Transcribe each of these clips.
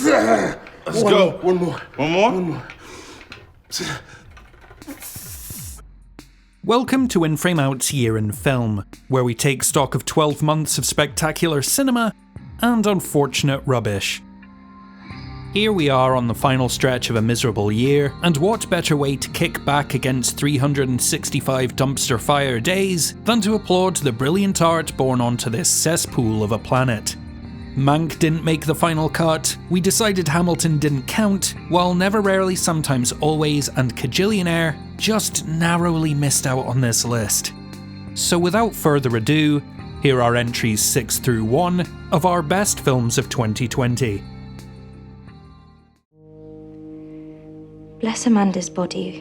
Let's go. One more. One more? One more. Welcome to In Frame Out's Year in Film, where we take stock of 12 months of spectacular cinema and unfortunate rubbish. Here we are on the final stretch of a miserable year, and what better way to kick back against 365 dumpster fire days than to applaud the brilliant art born onto this cesspool of a planet. Mank didn't make the final cut, we decided Hamilton didn't count, while Never Rarely Sometimes Always and Kajillionaire just narrowly missed out on this list. So without further ado, here are entries 6 through 1 of our best films of 2020. Bless Amanda's body,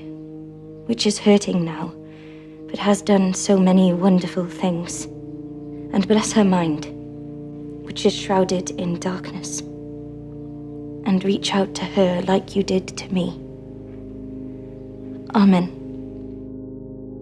which is hurting now, but has done so many wonderful things. And bless her mind, which is shrouded in darkness. And reach out to her like you did to me. Amen.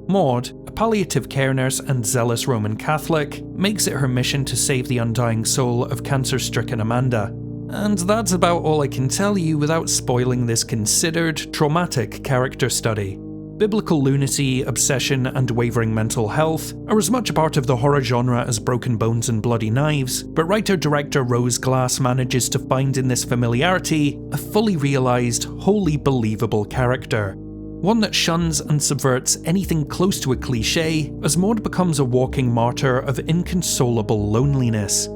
Maud, a palliative care nurse and zealous Roman Catholic, makes it her mission to save the undying soul of cancer-stricken Amanda. And that's about all I can tell you without spoiling this considered, traumatic character study. Biblical lunacy, obsession, and wavering mental health are as much a part of the horror genre as Broken Bones and Bloody Knives, but writer-director Rose Glass manages to find in this familiarity a fully realised, wholly believable character. One that shuns and subverts anything close to a cliché, as Maud becomes a walking martyr of inconsolable loneliness.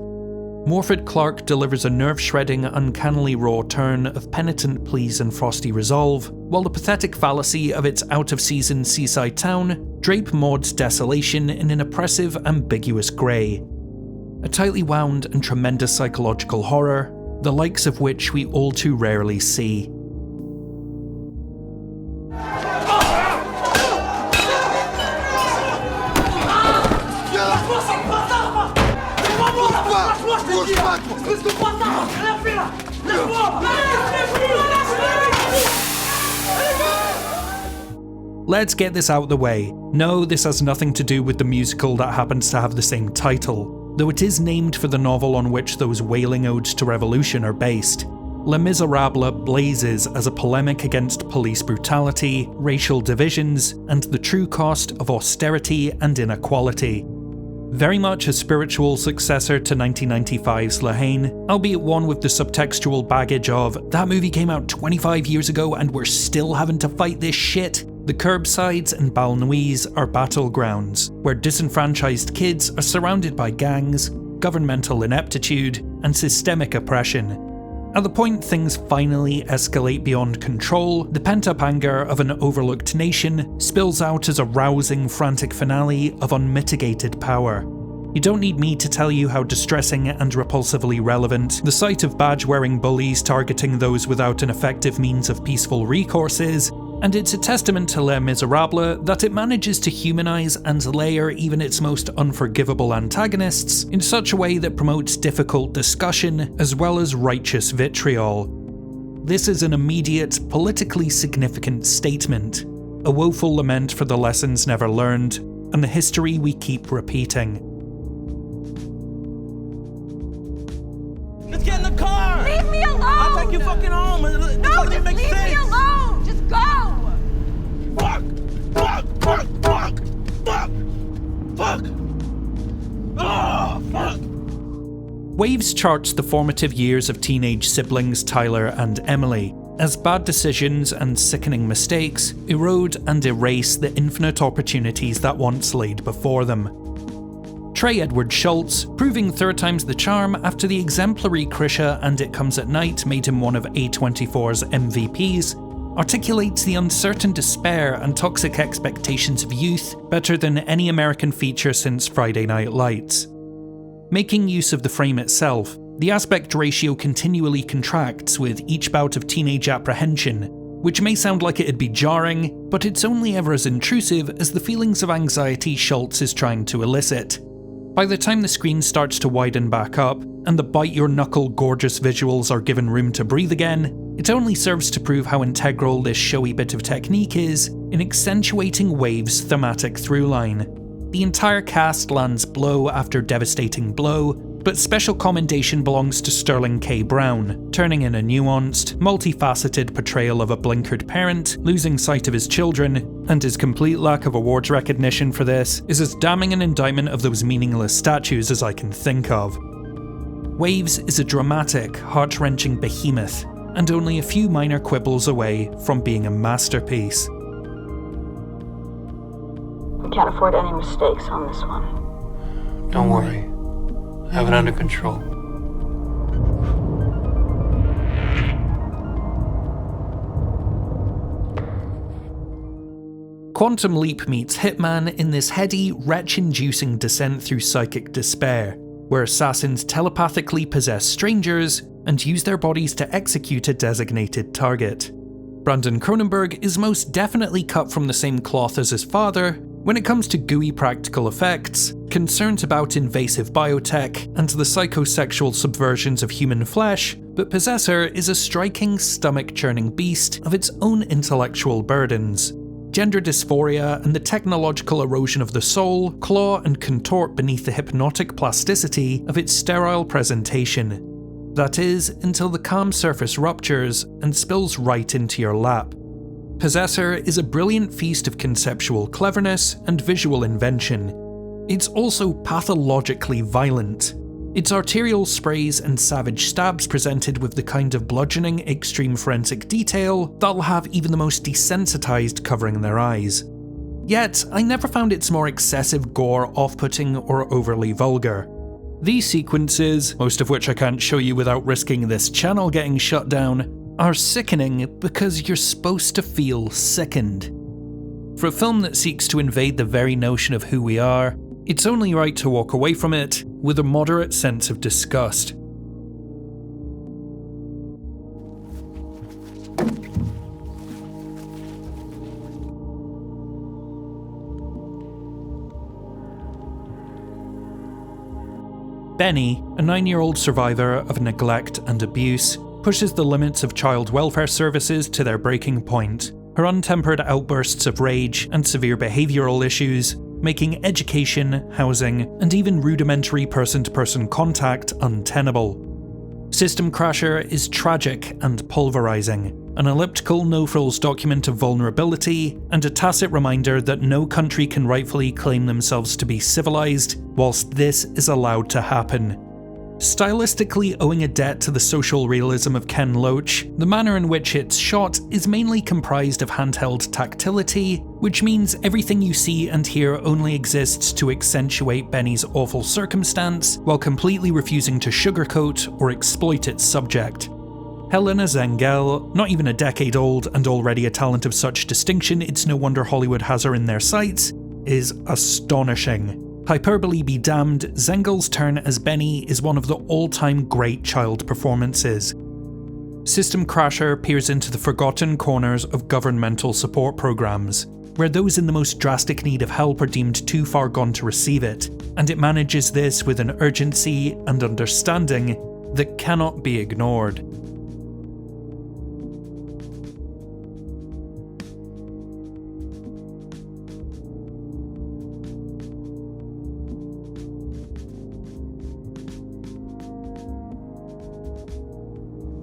Morfydd Clark delivers a nerve-shredding, uncannily raw turn of penitent pleas and frosty resolve, while the pathetic fallacy of its out-of-season seaside town drape Maud's desolation in an oppressive, ambiguous grey. A tightly wound and tremendous psychological horror, the likes of which we all too rarely see. Let's get this out of the way. No, this has nothing to do with the musical that happens to have the same title, though it is named for the novel on which those wailing odes to revolution are based. Les Misérables blazes as a polemic against police brutality, racial divisions, and the true cost of austerity and inequality. Very much a spiritual successor to 1995's La Haine, albeit one with the subtextual baggage of, that movie came out 25 years ago and we're still having to fight this shit. The curbsides and Balnuise are battlegrounds, where disenfranchised kids are surrounded by gangs, governmental ineptitude, and systemic oppression. At the point things finally escalate beyond control, the pent-up anger of an overlooked nation spills out as a rousing, frantic finale of unmitigated power. You don't need me to tell you how distressing and repulsively relevant the sight of badge-wearing bullies targeting those without an effective means of peaceful recourse is, and it's a testament to Les Misérables that it manages to humanise and layer even its most unforgivable antagonists in such a way that promotes difficult discussion as well as righteous vitriol. This is an immediate, politically significant statement, a woeful lament for the lessons never learned, and the history we keep repeating. Let's get in the car! Leave me alone! I'll take you fucking home! No, just leave me alone! Just go! Fuck! Fuck! Fuck! Fuck! Fuck! Fuck! Oh, fuck! Waves charts the formative years of teenage siblings Tyler and Emily, as bad decisions and sickening mistakes erode and erase the infinite opportunities that once laid before them. Trey Edward Schultz, proving third time's the charm after the exemplary Krisha and It Comes at Night made him one of A24's MVPs, articulates the uncertain despair and toxic expectations of youth better than any American feature since Friday Night Lights. Making use of the frame itself, the aspect ratio continually contracts with each bout of teenage apprehension, which may sound like it'd be jarring, but it's only ever as intrusive as the feelings of anxiety Schultz is trying to elicit. By the time the screen starts to widen back up, and the bite-your-knuckle gorgeous visuals are given room to breathe again, it only serves to prove how integral this showy bit of technique is in accentuating Wave's thematic throughline. The entire cast lands blow after devastating blow, But special commendation belongs to Sterling K. Brown, turning in a nuanced, multifaceted portrayal of a blinkered parent losing sight of his children, and his complete lack of awards recognition for this is as damning an indictment of those meaningless statues as I can think of. Waves is a dramatic, heart-wrenching behemoth, and only a few minor quibbles away from being a masterpiece. We can't afford any mistakes on this one. Don't worry. I have it under control. Quantum Leap meets Hitman in this heady, retch-inducing descent through psychic despair, where assassins telepathically possess strangers and use their bodies to execute a designated target. Brandon Cronenberg is most definitely cut from the same cloth as his father when it comes to gooey practical effects, concerns about invasive biotech, and the psychosexual subversions of human flesh, but Possessor is a striking, stomach-churning beast of its own intellectual burdens. Gender dysphoria and the technological erosion of the soul claw and contort beneath the hypnotic plasticity of its sterile presentation. That is, until the calm surface ruptures and spills right into your lap. Possessor is a brilliant feast of conceptual cleverness and visual invention. It's also pathologically violent. Its arterial sprays and savage stabs presented with the kind of bludgeoning, extreme forensic detail that'll have even the most desensitized covering their eyes. Yet, I never found its more excessive gore off-putting or overly vulgar. These sequences, most of which I can't show you without risking this channel getting shut down, are sickening because you're supposed to feel sickened. For a film that seeks to invade the very notion of who we are, it's only right to walk away from it with a moderate sense of disgust. Benny, a 9-year-old survivor of neglect and abuse, pushes the limits of child welfare services to their breaking point. Her untempered outbursts of rage and severe behavioural issues making education, housing, and even rudimentary person-to-person contact untenable. System Crasher is tragic and pulverising, an elliptical no-frills document of vulnerability, and a tacit reminder that no country can rightfully claim themselves to be civilised whilst this is allowed to happen. Stylistically owing a debt to the social realism of Ken Loach, the manner in which it's shot is mainly comprised of handheld tactility, which means everything you see and hear only exists to accentuate Benny's awful circumstance, while completely refusing to sugarcoat or exploit its subject. Helena Zengel, not even a decade old and already a talent of such distinction it's no wonder Hollywood has her in their sights, is astonishing. Hyperbole be damned, Zengel's turn as Benny is one of the all-time great child performances. System Crasher peers into the forgotten corners of governmental support programs, where those in the most drastic need of help are deemed too far gone to receive it, and it manages this with an urgency and understanding that cannot be ignored.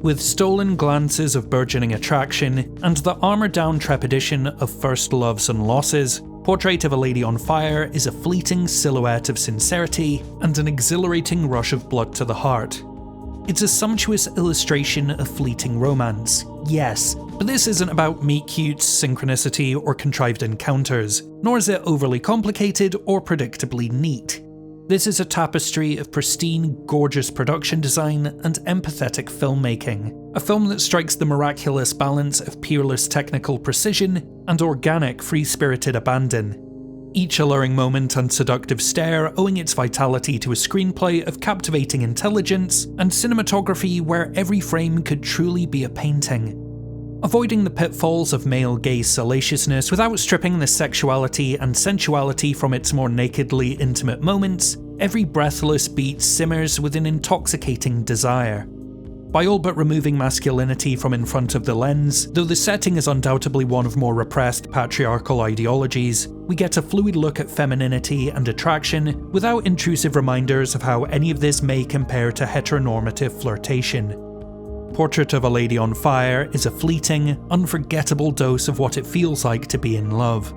With stolen glances of burgeoning attraction, and the armour-down trepidation of first loves and losses, Portrait of a Lady on Fire is a fleeting silhouette of sincerity and an exhilarating rush of blood to the heart. It's a sumptuous illustration of fleeting romance, yes, but this isn't about meet-cutes, synchronicity, or contrived encounters, nor is it overly complicated or predictably neat. This is a tapestry of pristine, gorgeous production design and empathetic filmmaking. A film that strikes the miraculous balance of peerless technical precision and organic, free-spirited abandon. Each alluring moment and seductive stare owing its vitality to a screenplay of captivating intelligence and cinematography where every frame could truly be a painting. Avoiding the pitfalls of male gaze salaciousness without stripping the sexuality and sensuality from its more nakedly intimate moments, every breathless beat simmers with an intoxicating desire. by all but removing masculinity from in front of the lens, though the setting is undoubtedly one of more repressed patriarchal ideologies, we get a fluid look at femininity and attraction without intrusive reminders of how any of this may compare to heteronormative flirtation. Portrait of a Lady on Fire is a fleeting, unforgettable dose of what it feels like to be in love.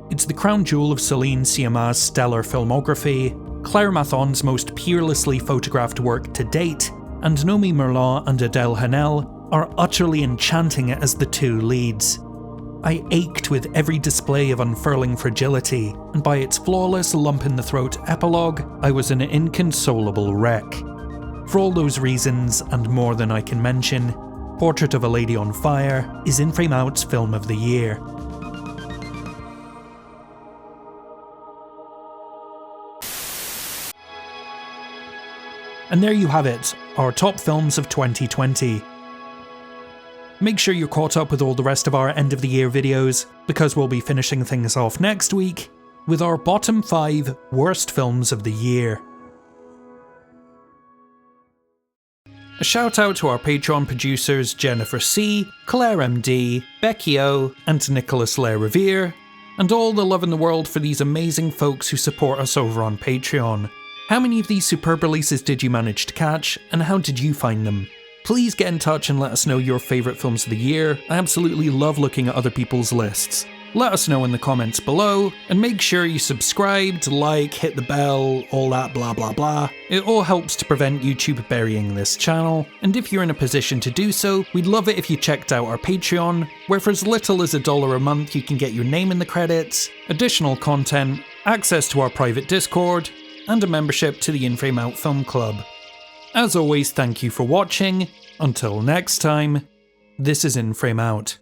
It's the crown jewel of Céline Sciamma's stellar filmography, Claire Mathon's most peerlessly photographed work to date, and Nomi Merlan and Adèle Haenel are utterly enchanting as the two leads. I ached with every display of unfurling fragility, and by its flawless lump-in-the-throat epilogue, I was an inconsolable wreck. For all those reasons, and more than I can mention, Portrait of a Lady on Fire is In Frame Out's Film of the Year. And there you have it, our top films of 2020. Make sure you're caught up with all the rest of our end of the year videos, because we'll be finishing things off next week with our bottom 5 worst films of the year. A shout out to our Patreon producers Jennifer C, Claire MD, Becky O, and Nicholas Lair-Revere, and all the love in the world for these amazing folks who support us over on Patreon. How many of these superb releases did you manage to catch, and how did you find them? Please get in touch and let us know your favourite films of the year. I absolutely love looking at other people's lists. Let us know in the comments below, and make sure you subscribed, like, hit the bell, all that blah blah blah. It all helps to prevent YouTube burying this channel, and if you're in a position to do so, we'd love it if you checked out our Patreon, where for as little as $1 a month you can get your name in the credits, additional content, access to our private Discord, and a membership to the In Frame Out Film Club. As always, thank you for watching. Until next time, this is In Frame Out.